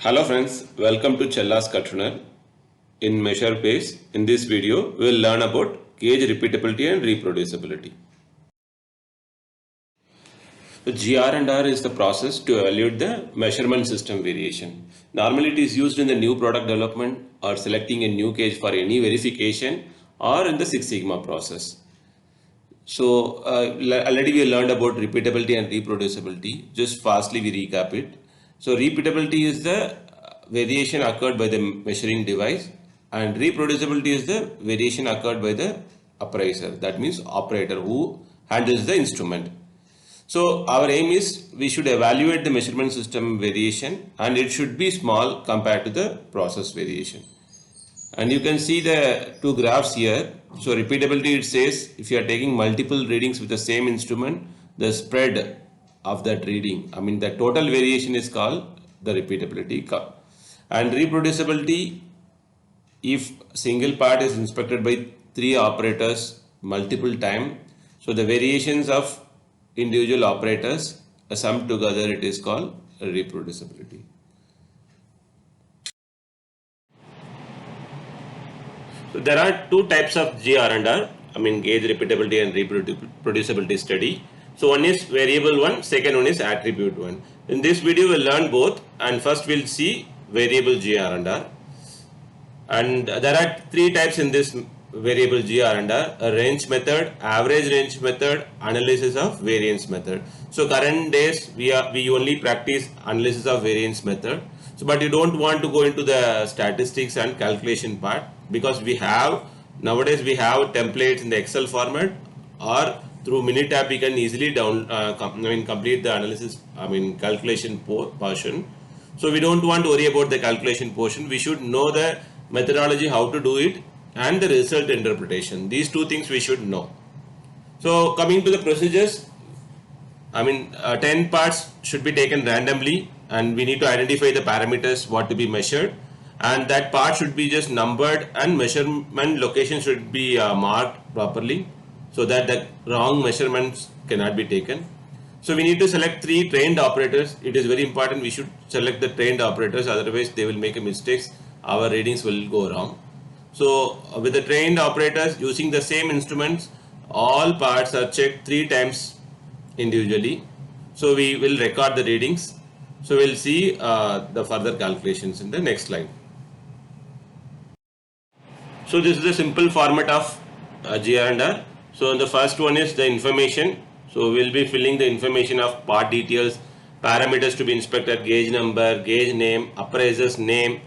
Hello friends, welcome to Chella's Customer in Measurepace. In this video, we will learn about gauge repeatability and reproducibility. So GR&R is the process to evaluate the measurement system variation. Normally it is used in the new product development or selecting a new gauge for any verification or in the Six Sigma process. So already we learned about repeatability and reproducibility. Just fastly we recap it. So repeatability is the variation occurred by the measuring device, and reproducibility is the variation occurred by the appraiser, that means operator who handles the instrument. So our aim is we should evaluate the measurement system variation and it should be small compared to the process variation. And you can see the two graphs here. So repeatability, it says if you are taking multiple readings with the same instrument, the spread of that reading, the total variation is called the repeatability curve. And reproducibility, if single part is inspected by 3 operators multiple time, so the variations of individual operators summed together, it is called reproducibility. So there are two types of GR&R, gauge repeatability and reproducibility study. So one is variable one, second one is attribute one. In this video we'll learn both, and first we'll see variable GR&R. And there are 3 types in this variable GR&R: a range method, average range method, analysis of variance method. So current days we only practice analysis of variance method. So but you don't want to go into the statistics and calculation part, because nowadays we have templates in the Excel format, or through Minitab we can easily complete the analysis, calculation portion. So we don't want to worry about the calculation portion. We should know the methodology, how to do it, and the result interpretation. These 2 things we should know. So coming to the procedures, 10 parts should be taken randomly, and we need to identify the parameters what to be measured, and that part should be just numbered, and measurement location should be marked properly so that the wrong measurements cannot be taken. So we need to select 3 trained operators. It is very important we should select the trained operators, otherwise they will make mistakes, our readings will go wrong. So with the trained operators using the same instruments, all parts are checked 3 times individually. So we will record the readings. So we'll see the further calculations in the next slide. So this is the simple format of GR&R. So the first one is the information. So we'll be filling the information of part details, parameters to be inspected, gauge number, gauge name, appraiser's name,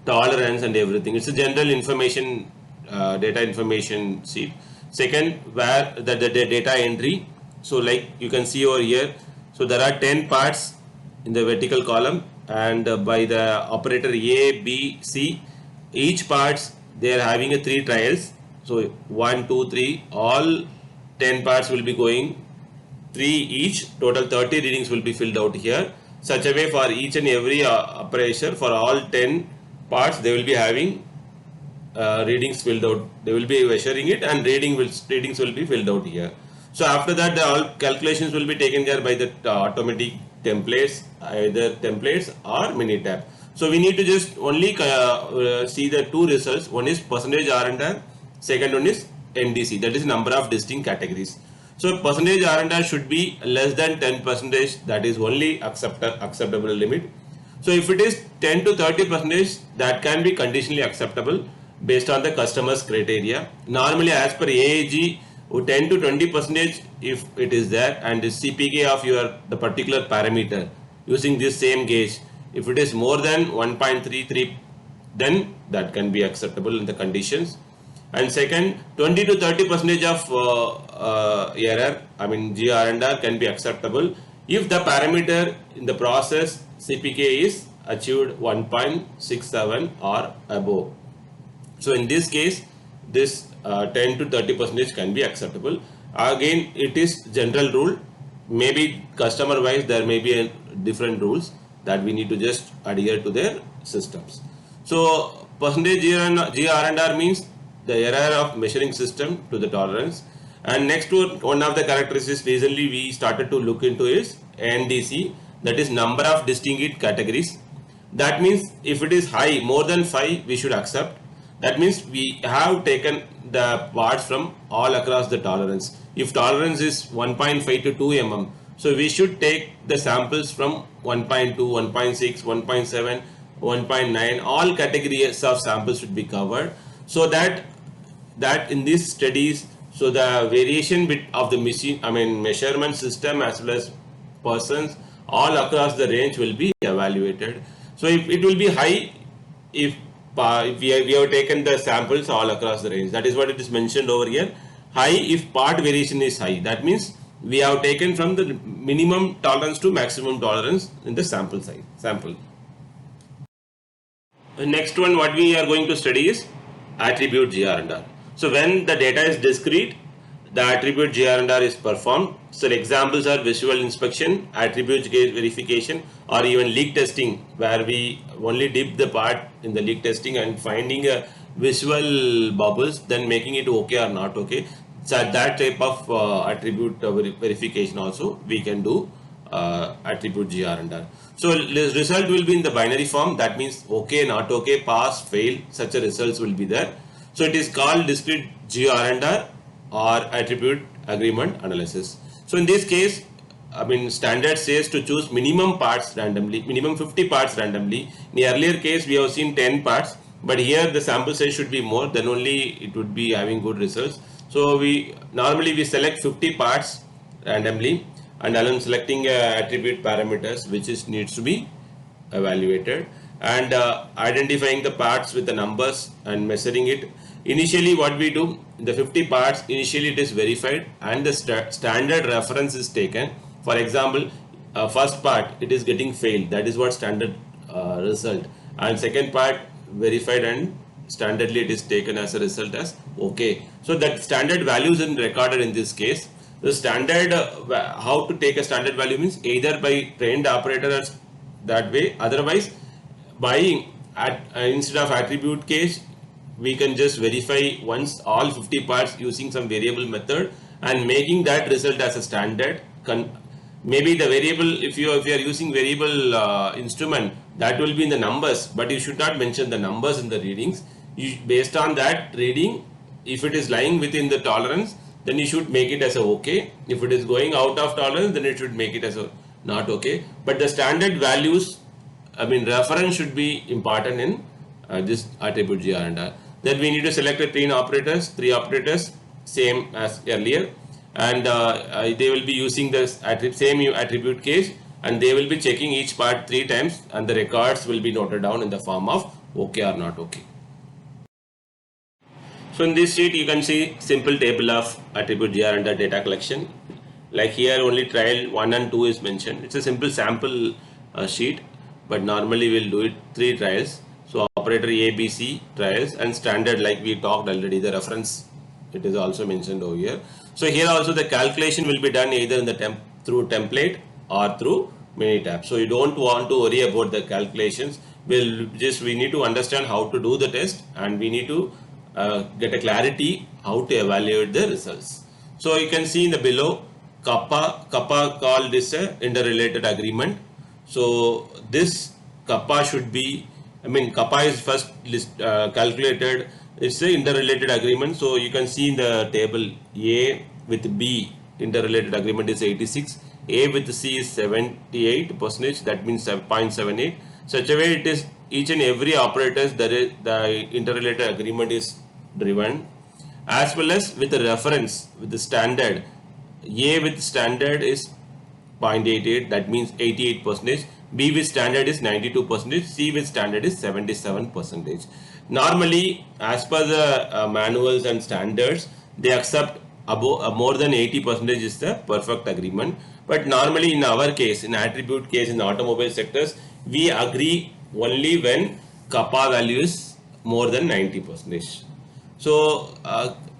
tolerance, and everything. It's a general information, data information sheet. Second, where the data entry. So like you can see over here, so there are 10 parts in the vertical column, and by the operator A, B, C, each parts they are having a 3 trials. So 1, 2, 3, all 10 parts will be going 3 each. Total 30 readings will be filled out here. Such a way for each and every appraiser, for all 10 parts, they will be having readings filled out. They will be measuring it, and readings will be filled out here. So after that, all calculations will be taken care by the automatic templates, either templates or Minitab. So we need to just only see the 2 results. One is percentage R&R, second one is NDC, that is number of distinct categories. So percentage R&R should be less than 10%, that is only acceptable limit. So if it is 10 to 30%, that can be conditionally acceptable based on the customer's criteria. Normally as per AAG, 10 to 20% if it is there, and the CPK of the particular parameter using this same gauge, if it is more than 1.33, then that can be acceptable in the conditions. And second, 20 to 30% of error, GR&R can be acceptable if the parameter in the process CPK is achieved 1.67 or above. So in this case, this 10 to 30% can be acceptable. Again, it is general rule. Maybe customer wise there may be different rules that we need to just adhere to their systems. So percentage GR&R means the error of measuring system to the tolerance. And next one of the characteristics recently we started to look into is NDC, that is number of distinct categories. That means if it is high, more than 5, we should accept. That means we have taken the parts from all across the tolerance. If tolerance is 1.5 to 2 mm, so we should take the samples from 1.2, 1.6, 1.7, 1.9, all categories of samples should be covered, so that in these studies, so the variation bit of the measurement system as well as persons all across the range will be evaluated. So if it will be high if we have taken the samples all across the range. That is what it is mentioned over here. High if part variation is high. That means we have taken from the minimum tolerance to maximum tolerance in the sample size. The next one what we are going to study is attribute GR&R. So when the data is discrete, the attribute GR&R is performed. So the examples are visual inspection, attribute verification, or even leak testing, where we only dip the part in the leak testing and finding a visual bubbles, then making it okay or not okay. So that type of attribute verification also we can do attribute GR&R. So the result will be in the binary form. That means okay, not okay, pass, fail. Such a results will be there. So it is called discrete GR&R or attribute agreement analysis. So in this case, standard says to choose minimum parts randomly, minimum 50 parts randomly. In the earlier case, we have seen 10 parts, but here the sample size should be more, then only it would be having good results. So normally we select 50 parts randomly, and along selecting attribute parameters which needs to be evaluated, and identifying the parts with the numbers and measuring it. Initially what we do, the 50 parts, initially it is verified and the standard reference is taken. For example, first part it is getting failed, that is what standard result, and second part verified and standardly it is taken as a result as okay. So that standard values is recorded in this case. The standard how to take a standard value means either by trained operators that way, otherwise by instead of attribute case we can just verify once all 50 parts using some variable method and making that result as a standard. Maybe the variable, if you are using variable instrument, that will be in the numbers, but you should not mention the numbers in the readings. Based on that reading, if it is lying within the tolerance, then you should make it as a okay. If it is going out of tolerance, then it should make it as a not okay. But the standard values, reference should be important in this attribute GR&R. Then we need to select the three operators, same as earlier, and they will be using the same attribute case, and they will be checking each part 3 times, and the records will be noted down in the form of okay or not okay. So in this sheet you can see simple table of attribute GR&R data collection. Like here only trial 1 and 2 is mentioned. It's a simple sample sheet, but normally we'll do it 3 trials. So operator A, B, C trials, and standard like we talked already, the reference it is also mentioned over here. So here also the calculation will be done either in the through template or through Minitab. So you don't want to worry about the calculations. We need to understand how to do the test, and we need to get a clarity how to evaluate the results. So you can see in the below kappa called this interrelated agreement. So this kappa should be, kappa is first calculated. It's a interrelated agreement. So you can see in the table A with B interrelated agreement is 86. A with C is 78%. That means 0.78. Such a way it is each and every operators the interrelated agreement is driven, as well as with the reference with the standard. A with standard is 0.88. That means 88%. B with standard is 92%. C with standard is 77%. Normally, as per the manuals and standards, they accept above more than 80% is the perfect agreement. But normally in our case, in attribute case in the automobile sectors, we agree only when kappa value is more than 90%. So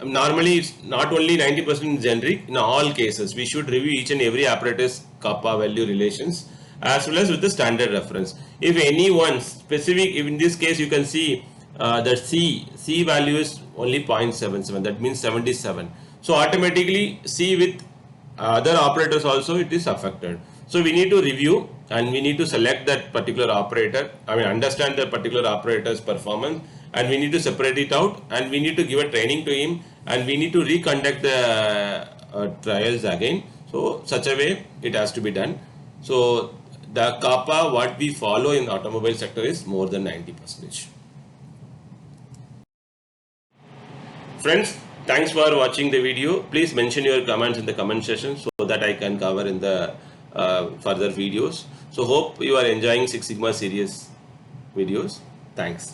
normally it's not only 90% in generic, in all cases we should review each and every operator's kappa value relations as well as with the standard reference. If any one specific, in this case you can see the C value is only 0.77, that means 77. So automatically C with other operators also it is affected. So we need to review and we need to select that particular operator, understand the particular operator's performance, and we need to separate it out, and we need to give a training to him, and we need to reconduct the trials again. So such a way it has to be done. So the kappa what we follow in automobile sector is more than 90%. Friends, thanks for watching the video. Please mention your comments in the comment section so that I can cover in the further videos. So hope you are enjoying Six Sigma series videos. Thanks.